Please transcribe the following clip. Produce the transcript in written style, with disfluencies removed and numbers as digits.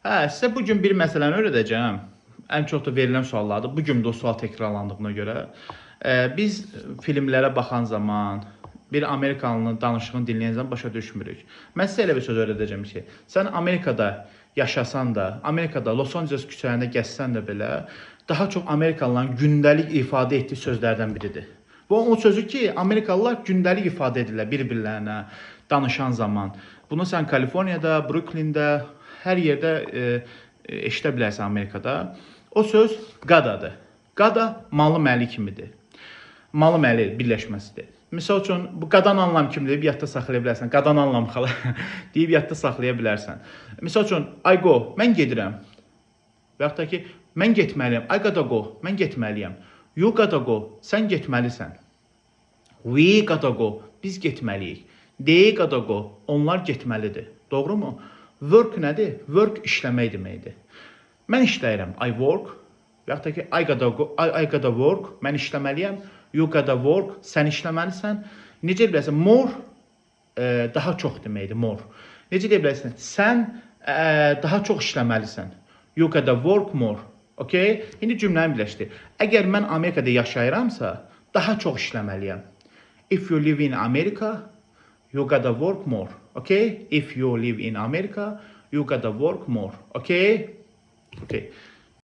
Sizə bugün bir məsələni öyrədəcəm. Ən çox da verilən suallardır. Bugün də o sual təkrarlandığına görə. Biz filmlərə baxan zaman, bir Amerikalının danışığını dinləyən zaman başa düşmürük. Mən sizə elə bir söz öyrədəcəm ki, sən Amerikada yaşasan da, Amerikada Los Angeles küçələrində gəzsən də belə, daha çox Amerikalıların gündəlik ifadə etdiyi sözlərdən biridir. Bu o sözü ki, Amerikalılar gündəlik ifadə edirlər bir-birlərinə danışan zaman. Bunu sən Kaliforniyada, Brooklyn'də, hər yerdə eşidə bilərsən Amerikada. O söz qadadır. Qada malı-məli kimidir. Malı-məli birləşməsidir. Misal üçün, bu qadan anlam kimi deyib yadda saxlaya bilərsən. Qadan anlam xala deyib yadda saxlaya bilərsən. Misal üçün, I go, mən gedirəm. Və yaxud da ki, mən getməliyəm. I gotta go, mən getməliyəm. You gotta go, sən getməlisən. We gotta go, biz getməliyik. They gotta go, onlar getməlidir. Doğru mu? Work nədir? Work işləmək deməkdir. Mən işləyirəm. I work. Və yaxud da ki, I gotta work. Mən işləməliyəm. You gotta work. Sən işləməlisən. Necə bilərsən? More daha çox deməkdir. More. Necə deyə bilərsən? Sən daha çox işləməlisən. You gotta work more. Okay? İndi cümləni birləşdir. Əgər mən Amerikada yaşayıramsa, daha çox işləməliyəm. If you live in America, you gotta work more. Okay? If you live in America, you gotta work more. Okay? Okay.